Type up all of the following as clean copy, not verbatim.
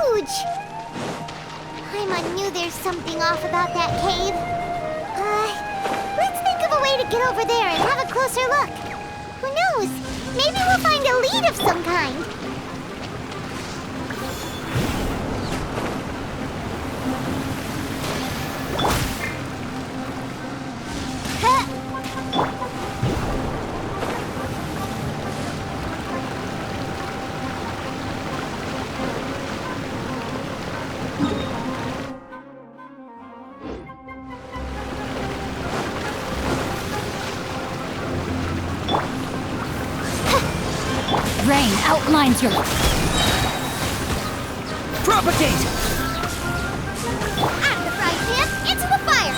huge! Paimon knew there's something off about that cave. Let's think of a way to get over there and have a closer look. Who knows? Maybe we'll find a lead of some kind. Rain outlines your... Propagate! Out of the frying pan, into the fire!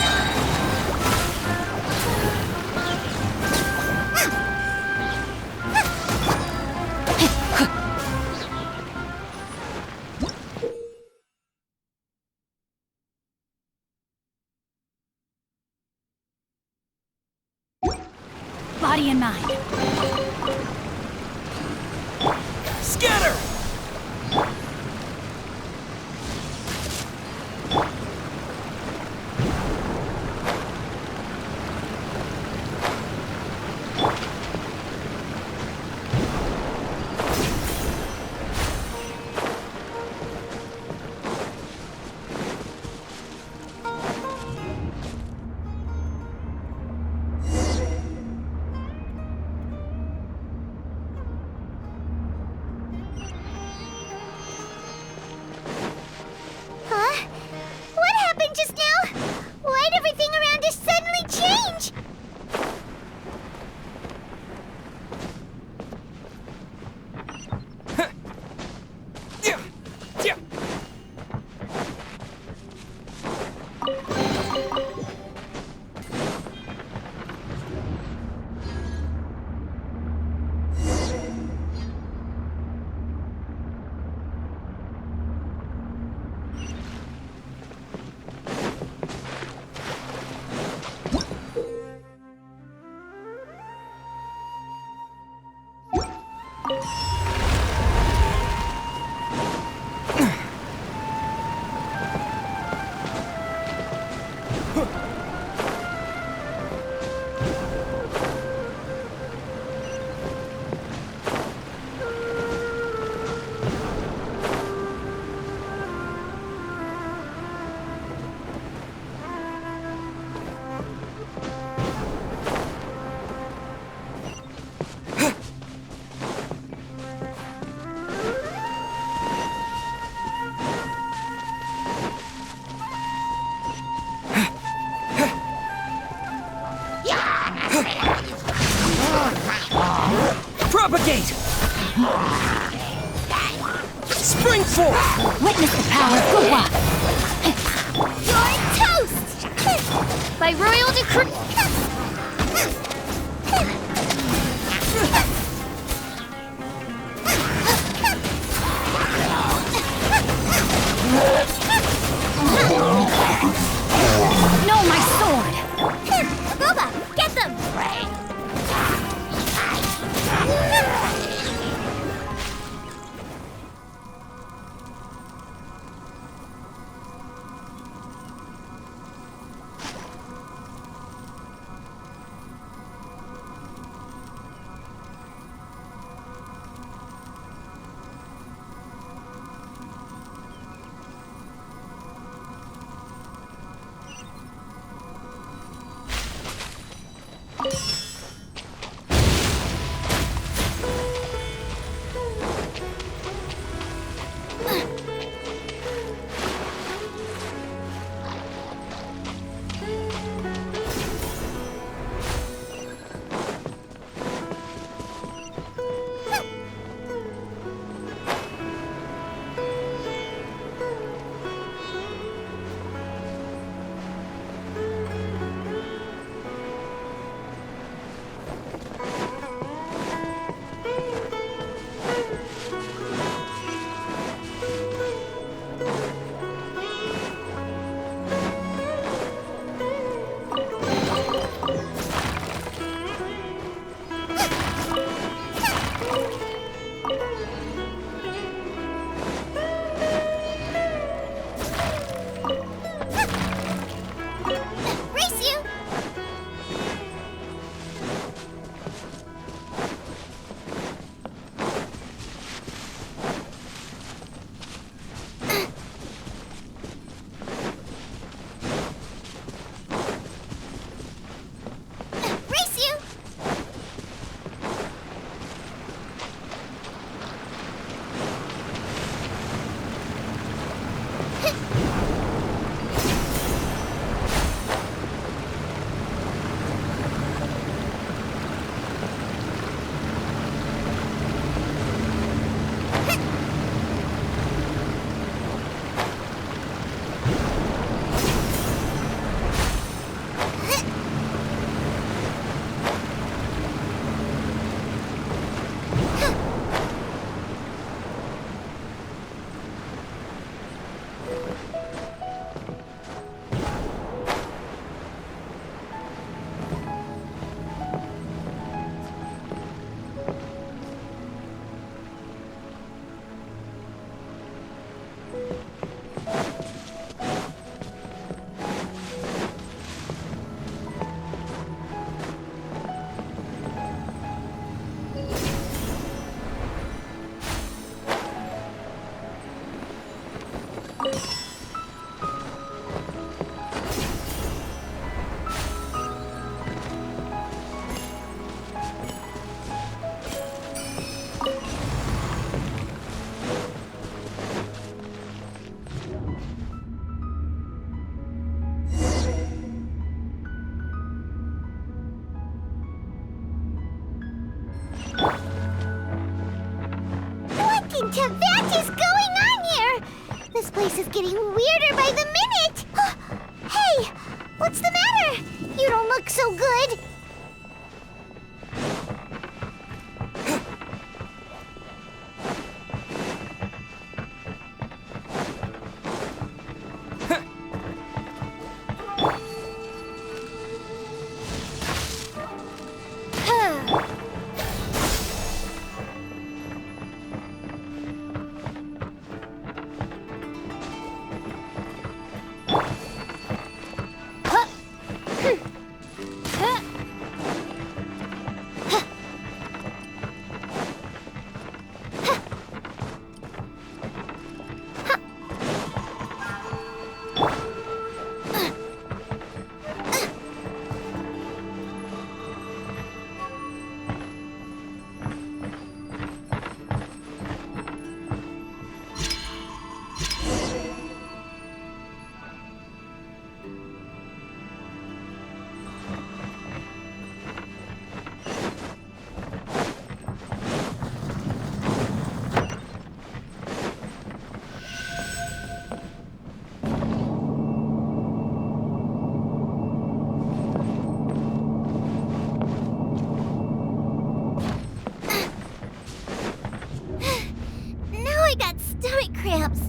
Body and mind. Scatter! Huh? What happened just now? Why'd everything around us suddenly change? Yeah, yeah. Propagate! Spring forth! Witness the power of Gua. You're toast! By royal decree... No, my sword! Boba, get them! to that is going on here? This place is getting weirder by the minute. Hey, what's the matter? You don't look so good. Now I got stomach cramps.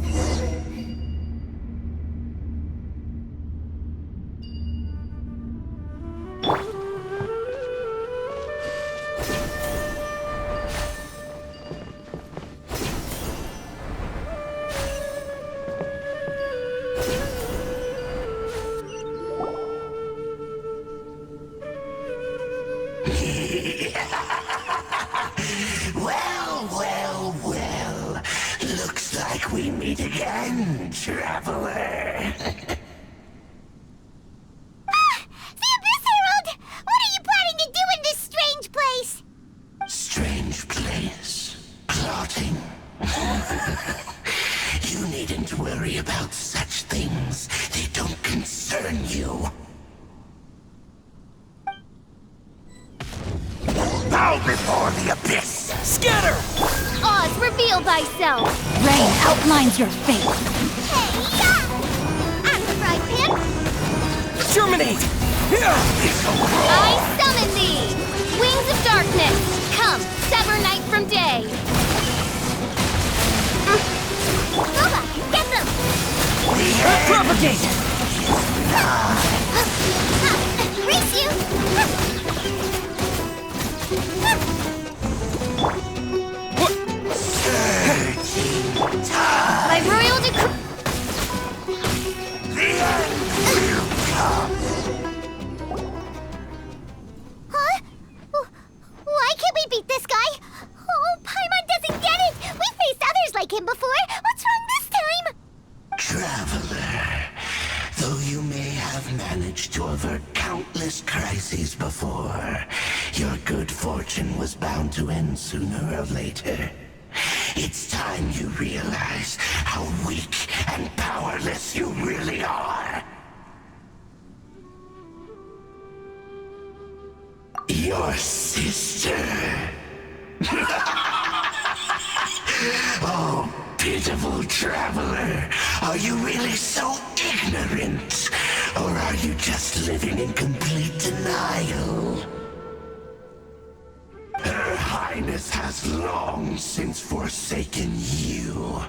Well. Looks like we meet again, traveler. The Abyss Herald! What are you planning to do in this strange place? Strange place. Plotting. You needn't worry about such things. They don't concern you. Bow before the abyss! Scatter! Oz, reveal thyself! Rain outlines your fate. Hey, yeah! I'm the fry pan! Terminate! I summon thee! Wings of darkness! Come, sever night from day! Nova, get them! Propagate! Race you! By royal decree... The end will come! Huh? Why can't we beat this guy? Oh, Paimon doesn't get it! We faced others like him before! What's wrong this time? Traveler, though you may have managed to avert countless crises before, your good fortune was bound to end sooner or later. It's time you realize how weak and powerless you really are. Your sister. Oh, pitiful traveler. Are you really so ignorant? Or are you just living in complete denial? Her Highness has long since forsaken you.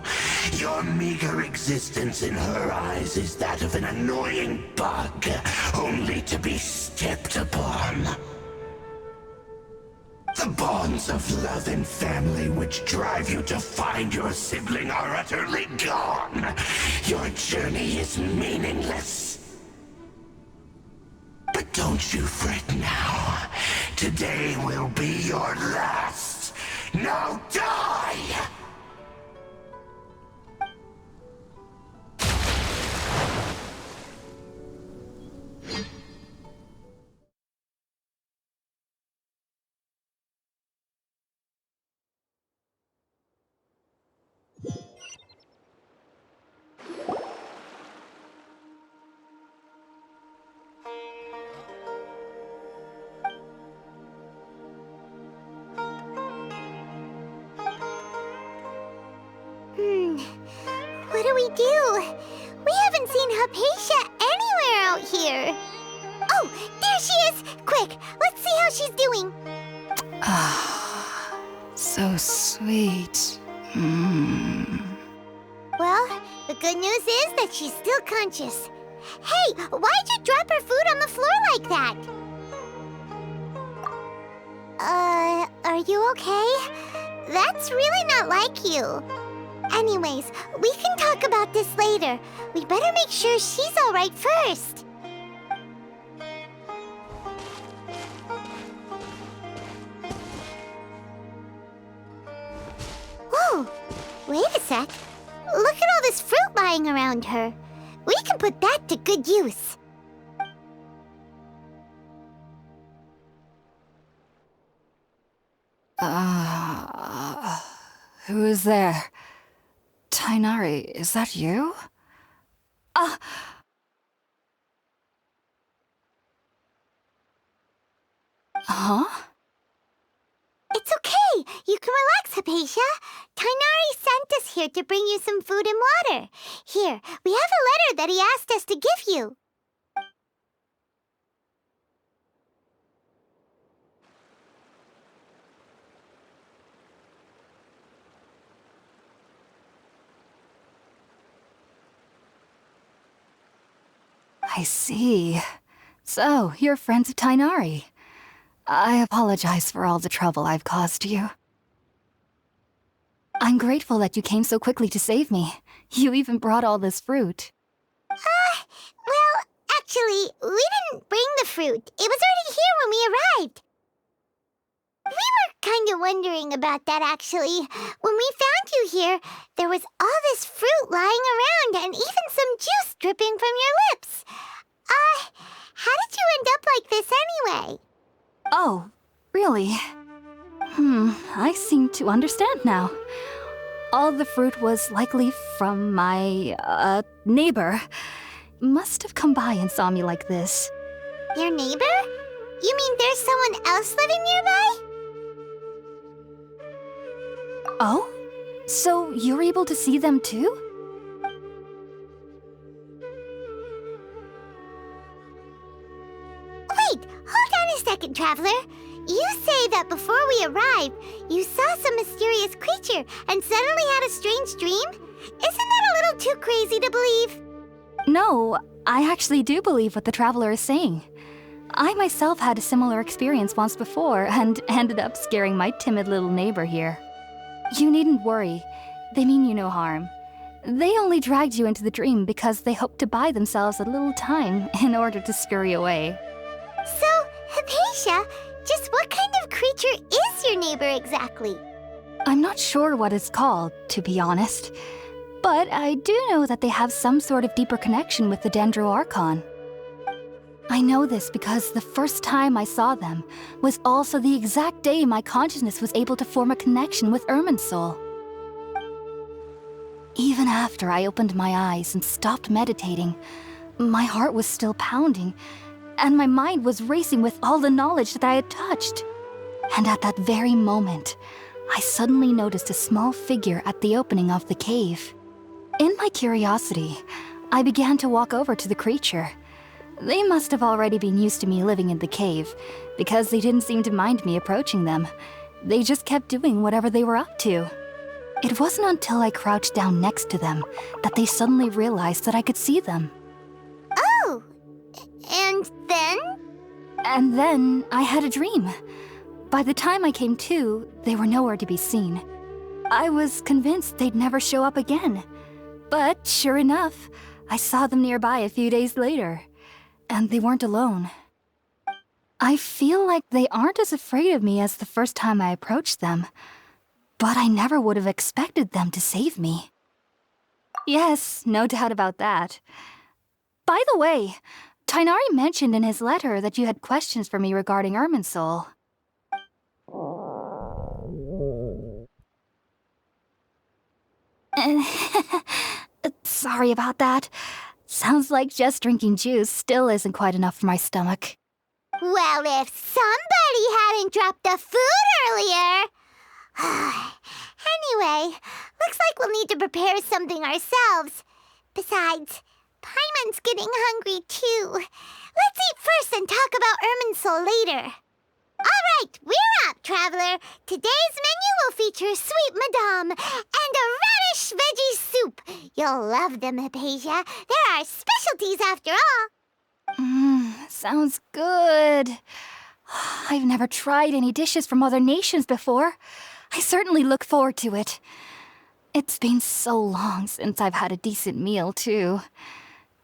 Your meager existence in her eyes is that of an annoying bug, only to be stepped upon. The bonds of love and family which drive you to find your sibling are utterly gone. Your journey is meaningless. But don't you fret now. Today will be your last. Now die! do we do? We haven't seen Hypatia anywhere out here. Oh, there she is! Quick, let's see how she's doing. Ah, so sweet. Well, the good news is that she's still conscious. Hey, why'd you drop her food on the floor like that? Are you okay? That's really not like you. Anyways, we can talk about this later. We better make sure she's all right first. Whoa, wait a sec. Look at all this fruit lying around her. We can put that to good use. Who is there? Tainari, is that you? Huh? It's okay. You can relax, Hypatia. Tainari sent us here to bring you some food and water. Here, we have a letter that he asked us to give you. I see. So, you're friends of Tainari. I apologize for all the trouble I've caused you. I'm grateful that you came so quickly to save me. You even brought all this fruit. Well, actually, we didn't bring the fruit. It was already here when we arrived. We were kind of wondering about that, actually. When we found you here, there was all this fruit lying around and even some juice dripping from your lips. How did you end up like this anyway? Oh, really? I seem to understand now. All the fruit was likely from my, neighbor. Must have come by and saw me like this. Your neighbor? You mean there's someone else living nearby? Oh? So you're able to see them too? Wait, hold on a second, Traveler. You say that before we arrived, you saw some mysterious creature and suddenly had a strange dream? Isn't that a little too crazy to believe? No, I actually do believe what the Traveler is saying. I myself had a similar experience once before and ended up scaring my timid little neighbor here. You needn't worry. They mean you no harm. They only dragged you into the dream because they hoped to buy themselves a little time in order to scurry away. So, Hypatia, just what kind of creature is your neighbor exactly? I'm not sure what it's called, to be honest. But I do know that they have some sort of deeper connection with the Dendro Archon. I know this because the first time I saw them was also the exact day my consciousness was able to form a connection with Irminsul. Even after I opened my eyes and stopped meditating, my heart was still pounding, and my mind was racing with all the knowledge that I had touched. And at that very moment, I suddenly noticed a small figure at the opening of the cave. In my curiosity, I began to walk over to the creature. They must have already been used to me living in the cave, because they didn't seem to mind me approaching them. They just kept doing whatever they were up to. It wasn't until I crouched down next to them that they suddenly realized that I could see them. Oh, and then? And then I had a dream. By the time I came to, they were nowhere to be seen. I was convinced they'd never show up again. But sure enough, I saw them nearby a few days later. And they weren't alone. I feel like they aren't as afraid of me as the first time I approached them. But I never would have expected them to save me. Yes, no doubt about that. By the way, Tainari mentioned in his letter that you had questions for me regarding Irminsul. Sorry about that. Sounds like just drinking juice still isn't quite enough for my stomach. Well, if somebody hadn't dropped the food earlier... Anyway, looks like we'll need to prepare something ourselves. Besides, Paimon's getting hungry too. Let's eat first and talk about Irminsul later. All right, we're up, traveler. Today's menu will feature sweet madame and a radish veggie soup. You'll love them, Hypatia. They're our specialties after all. Sounds good. I've never tried any dishes from other nations before. I certainly look forward to it. It's been so long since I've had a decent meal, too.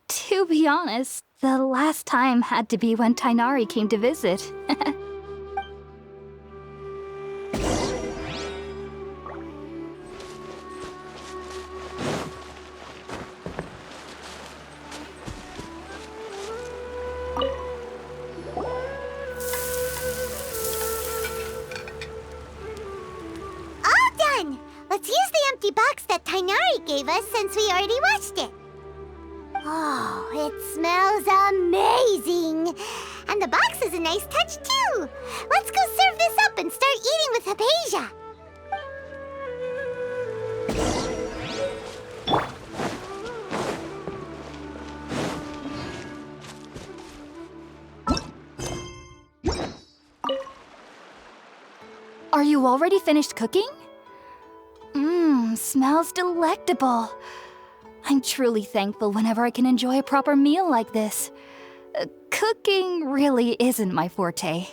To be honest, the last time had to be when Tainari came to visit. Let's use the empty box that Tainari gave us since we already washed it. Oh, it smells amazing. And the box is a nice touch, too. Let's go serve this up and start eating with Hypatia. Are you already finished cooking? Smells delectable. I'm truly thankful whenever I can enjoy a proper meal like this. Cooking really isn't my forte.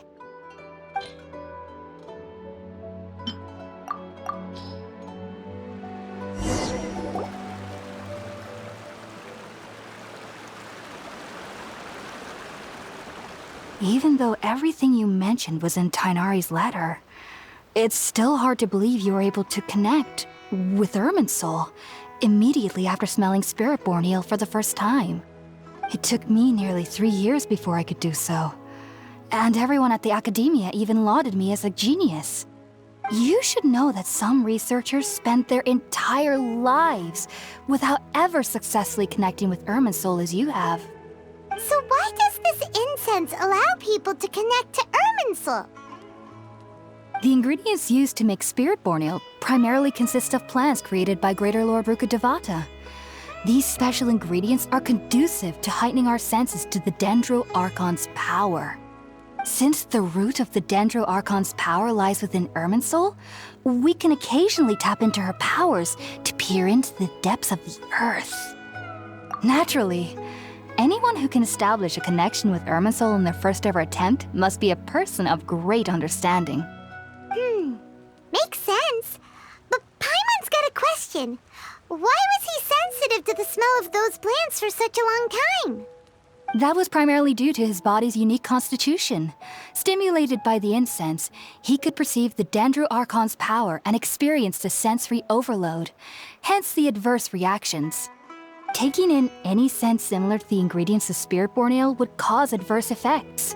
Even though everything you mentioned was in Tainari's letter, it's still hard to believe you were able to connect with Irminsul immediately after smelling Spirit-born eel for the first time. It took me nearly 3 years before I could do so. And everyone at the academia even lauded me as a genius. You should know that some researchers spent their entire lives without ever successfully connecting with Irminsul as you have. So why does this incense allow people to connect to Irminsul? The ingredients used to make Spirit-born ale primarily consist of plants created by Greater Lord Rukkhadevata. These special ingredients are conducive to heightening our senses to the Dendro Archon's power. Since the root of the Dendro Archon's power lies within Irminsul, we can occasionally tap into her powers to peer into the depths of the earth. Naturally, anyone who can establish a connection with Irminsul in their first ever attempt must be a person of great understanding. Makes sense. But Paimon's got a question. Why was he sensitive to the smell of those plants for such a long time? That was primarily due to his body's unique constitution. Stimulated by the incense, he could perceive the Dendro Archon's power and experienced a sensory overload, hence the adverse reactions. Taking in any scent similar to the ingredients of Spirit-born ale would cause adverse effects.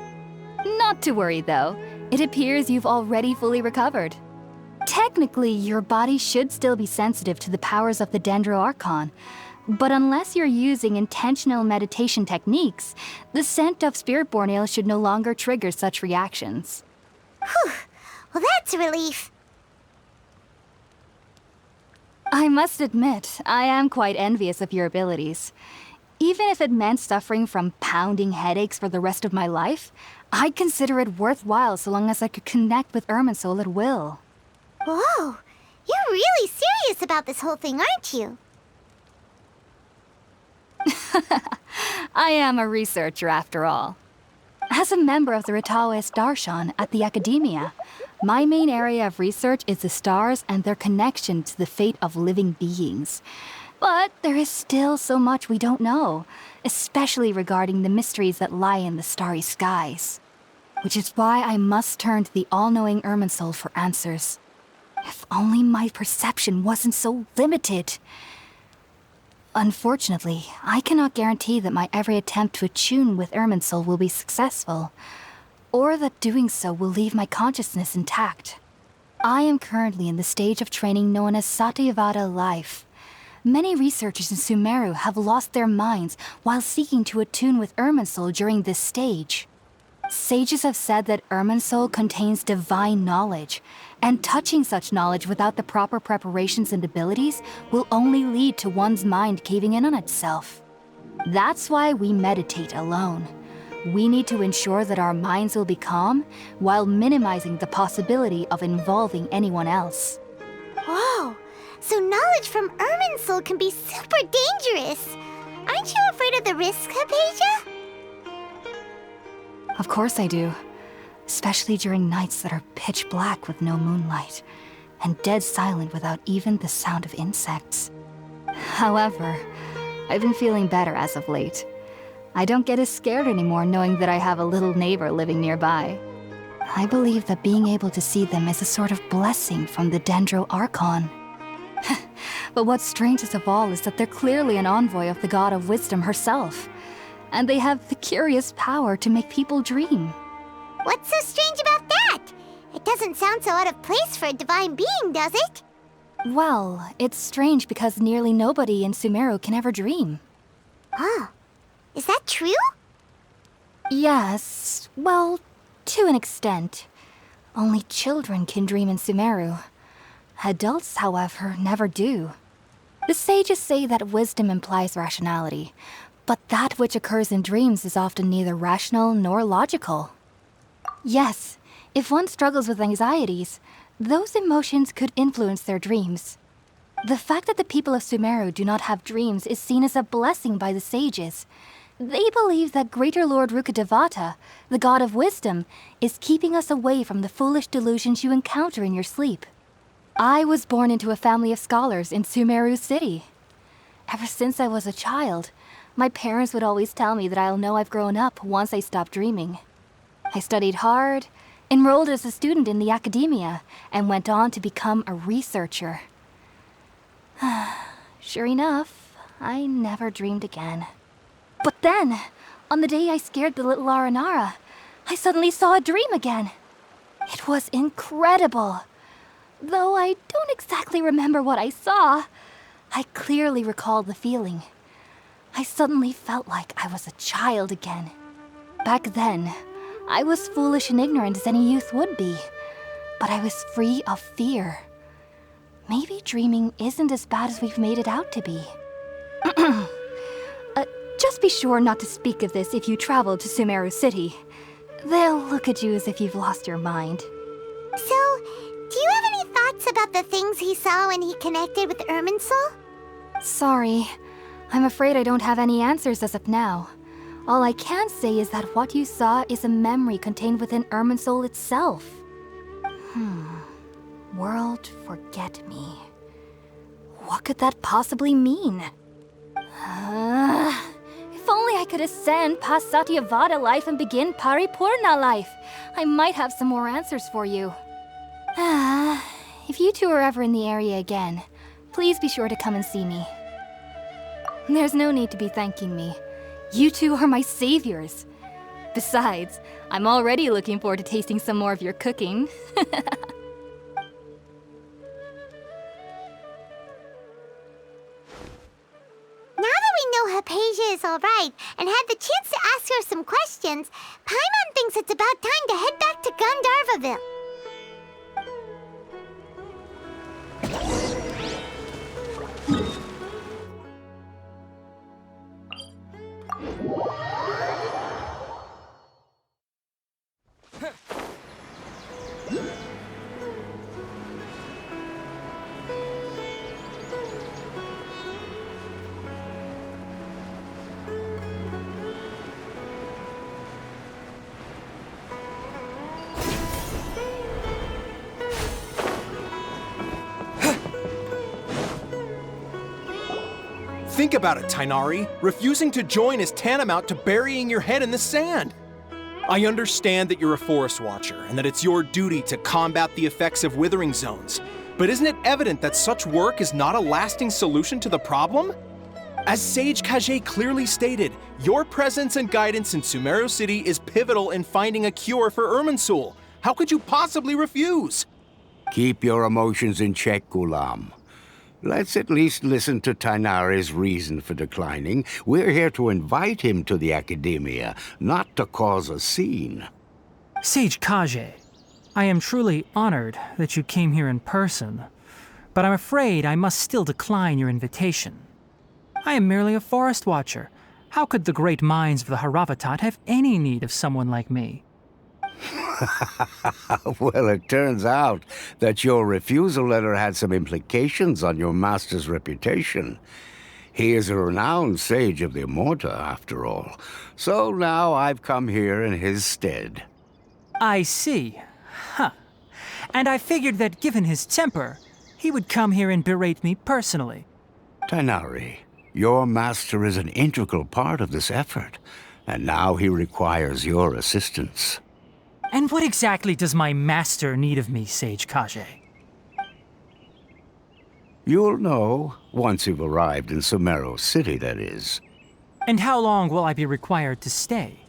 Not to worry, though. It appears you've already fully recovered. Technically, your body should still be sensitive to the powers of the Dendro Archon, but unless you're using intentional meditation techniques, the scent of Spirit-born ale should no longer trigger such reactions. Whew. Well, that's a relief. I must admit, I am quite envious of your abilities. Even if it meant suffering from pounding headaches for the rest of my life, I'd consider it worthwhile so long as I could connect with Irminsul at will. Whoa, you're really serious about this whole thing, aren't you? I am a researcher after all. As a member of the Ritaoist Darshan at the Academia, my main area of research is the stars and their connection to the fate of living beings. But there is still so much we don't know, especially regarding the mysteries that lie in the starry skies. Which is why I must turn to the all-knowing Irminsul for answers. If only my perception wasn't so limited. Unfortunately, I cannot guarantee that my every attempt to attune with Irminsul will be successful, or that doing so will leave my consciousness intact. I am currently in the stage of training known as Satyavada life. Many researchers in Sumeru have lost their minds while seeking to attune with Irminsul during this stage. Sages have said that Irminsul contains divine knowledge, and touching such knowledge without the proper preparations and abilities will only lead to one's mind caving in on itself. That's why we meditate alone. We need to ensure that our minds will be calm while minimizing the possibility of involving anyone else. Whoa! So knowledge from Irminsul can be super dangerous. Aren't you afraid of the risks, Hypatia? Of course I do. Especially during nights that are pitch black with no moonlight, and dead silent without even the sound of insects. However, I've been feeling better as of late. I don't get as scared anymore knowing that I have a little neighbor living nearby. I believe that being able to see them is a sort of blessing from the Dendro Archon. But what's strangest of all is that they're clearly an envoy of the God of Wisdom herself, and they have the curious power to make people dream. What's so strange about that? It doesn't sound so out of place for a divine being, does it? Well, it's strange because nearly nobody in Sumeru can ever dream. Oh, is that true? Yes, well, to an extent. Only children can dream in Sumeru. Adults, however, never do. The sages say that wisdom implies rationality, but that which occurs in dreams is often neither rational nor logical. Yes, if one struggles with anxieties, those emotions could influence their dreams. The fact that the people of Sumeru do not have dreams is seen as a blessing by the sages. They believe that Greater Lord Rukkhadevata, the god of wisdom, is keeping us away from the foolish delusions you encounter in your sleep. I was born into a family of scholars in Sumeru City. Ever since I was a child, my parents would always tell me that I'll know I've grown up once I stop dreaming. I studied hard, enrolled as a student in the academia, and went on to become a researcher. Sure enough, I never dreamed again. But then, on the day I scared the little Aranara, I suddenly saw a dream again. It was incredible. Though I don't exactly remember what I saw, I clearly recall the feeling. I suddenly felt like I was a child again. Back then, I was foolish and ignorant as any youth would be, but I was free of fear. Maybe dreaming isn't as bad as we've made it out to be. Just be sure not to speak of this if you travel to Sumeru City. They'll look at you as if you've lost your mind. So, do you have any thoughts about the things he saw when he connected with Irminsul? Sorry. I'm afraid I don't have any answers as of now. All I can say is that what you saw is a memory contained within Irminsul itself. World forget me. What could that possibly mean? If only I could ascend past Satyavada life and begin Paripurna life, I might have some more answers for you. If you two are ever in the area again, please be sure to come and see me. There's no need to be thanking me. You two are my saviors. Besides, I'm already looking forward to tasting some more of your cooking. Now that we know Hypatia is alright and had the chance to ask her some questions, Paimon thinks it's about time to head back to Gandharvaville. Think about it, Tainari. Refusing to join is tantamount to burying your head in the sand. I understand that you're a forest watcher and that it's your duty to combat the effects of withering zones, but isn't it evident that such work is not a lasting solution to the problem? As Sage Kage clearly stated, your presence and guidance in Sumeru City is pivotal in finding a cure for Irminsul. How could you possibly refuse? Keep your emotions in check, Ghulam. Let's at least listen to Tainari's reason for declining. We're here to invite him to the Academia, not to cause a scene. Sage Kage, I am truly honored that you came here in person, but I'm afraid I must still decline your invitation. I am merely a forest watcher. How could the great minds of the Haravatat have any need of someone like me? Well, it turns out that your refusal letter had some implications on your master's reputation. He is a renowned sage of the Immorta, after all. So now I've come here in his stead. I see. Huh. And I figured that given his temper, he would come here and berate me personally. Tainari, your master is an integral part of this effort, and now he requires your assistance. And what exactly does my master need of me, Sage Kage? You'll know once you've arrived in Sumeru City, that is. And how long will I be required to stay?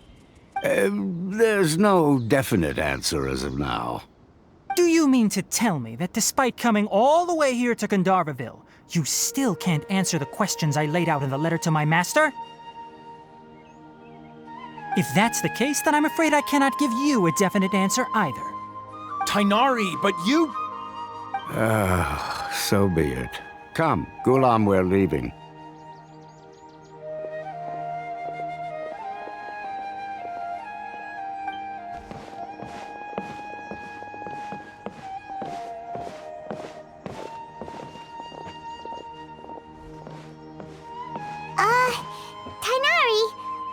There's no definite answer as of now. Do you mean to tell me that despite coming all the way here to Gandharvaville, you still can't answer the questions I laid out in the letter to my master? If that's the case, then I'm afraid I cannot give you a definite answer either. Tainari, but you... So be it. Come, Gulam, we're leaving. Tainari,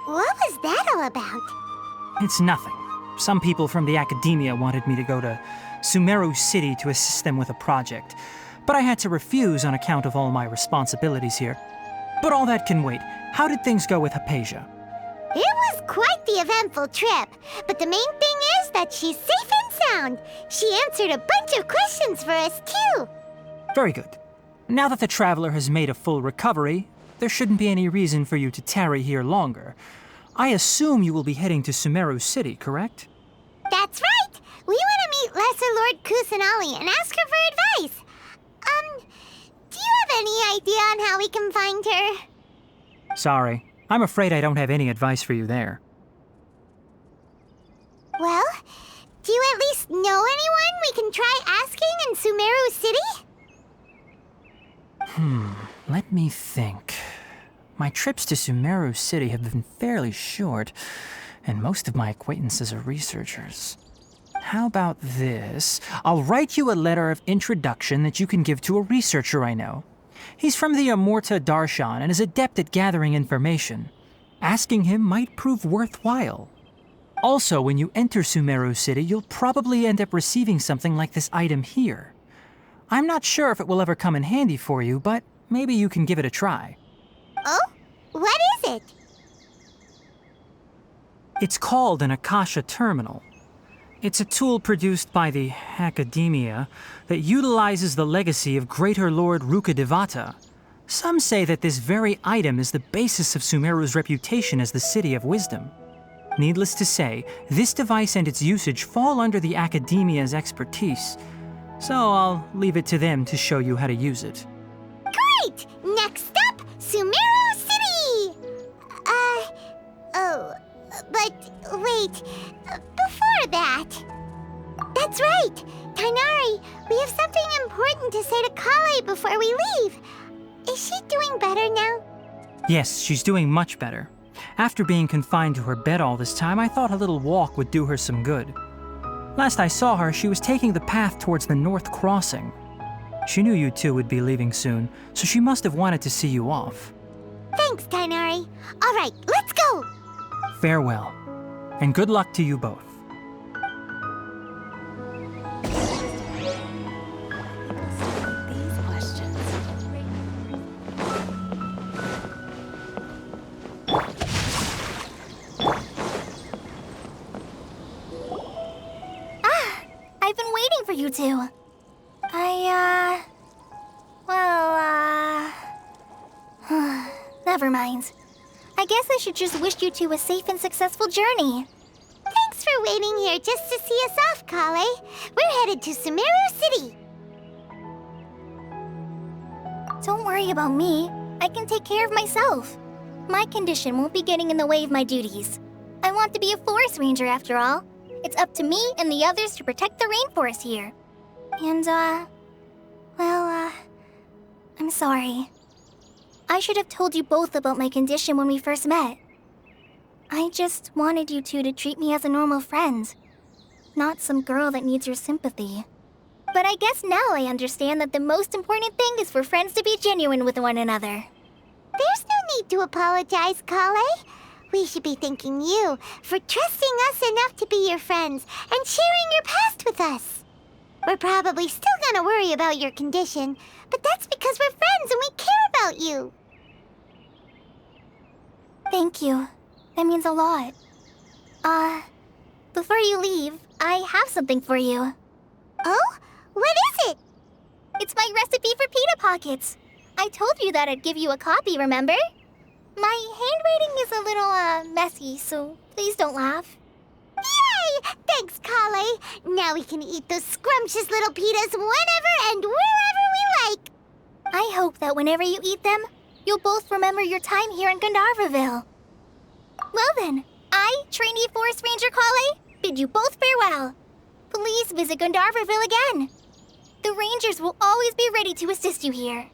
what was that all about? It's nothing. Some people from the Academia wanted me to go to Sumeru City to assist them with a project, but I had to refuse on account of all my responsibilities here. But all that can wait. How did things go with Hypatia? It was quite the eventful trip, but the main thing is that she's safe and sound. She answered a bunch of questions for us, too. Very good. Now that the traveler has made a full recovery, there shouldn't be any reason for you to tarry here longer. I assume you will be heading to Sumeru City, correct? That's right! We want to meet Lesser Lord Kusanali and ask her for advice. Do you have any idea on how we can find her? Sorry. I'm afraid I don't have any advice for you there. Well, do you at least know anyone we can try asking in Sumeru City? Let me think. My trips to Sumeru City have been fairly short, and most of my acquaintances are researchers. How about this? I'll write you a letter of introduction that you can give to a researcher I know. He's from the Immorta Darshan and is adept at gathering information. Asking him might prove worthwhile. Also, when you enter Sumeru City, you'll probably end up receiving something like this item here. I'm not sure if it will ever come in handy for you, but maybe you can give it a try. Oh? What is it? It's called an Akasha Terminal. It's a tool produced by the Academia that utilizes the legacy of Greater Lord Rukkhadevata. Some say that this very item is the basis of Sumeru's reputation as the City of Wisdom. Needless to say, this device and its usage fall under the Academia's expertise, so I'll leave it to them to show you how to use it. Great! Next up, Sumeru City! But wait, before that... That's right! Tainari, we have something important to say to Kale before we leave. Is she doing better now? Yes, she's doing much better. After being confined to her bed all this time, I thought a little walk would do her some good. Last I saw her, she was taking the path towards the North Crossing. She knew you two would be leaving soon, so she must have wanted to see you off. Thanks, Tainari. All right, let's go! Farewell, and good luck to you both. These questions. I've been waiting for you two. Never mind. I guess I should just wish you two a safe and successful journey. Thanks for waiting here just to see us off, Kale. We're headed to Sumeru City. Don't worry about me. I can take care of myself. My condition won't be getting in the way of my duties. I want to be a forest ranger after all. It's up to me and the others to protect the rainforest here. And, I'm sorry. I should have told you both about my condition when we first met. I just wanted you two to treat me as a normal friend, not some girl that needs your sympathy. But I guess now I understand that the most important thing is for friends to be genuine with one another. There's no need to apologize, Kale. We should be thanking you for trusting us enough to be your friends and sharing your past with us. We're probably still gonna worry about your condition, but that's because we're friends and we care about you. Thank you. That means a lot. Before you leave, I have something for you. Oh? What is it? It's my recipe for pita pockets. I told you that I'd give you a copy, remember? My handwriting is a little, messy, so please don't laugh. Yay! Thanks, Kale. Now we can eat those scrumptious little pitas whenever and wherever we like. I hope that whenever you eat them, you'll both remember your time here in Gandharvaville. Well then, I, trainee Forest Ranger Kale, bid you both farewell. Please visit Gandharvaville again. The Rangers will always be ready to assist you here.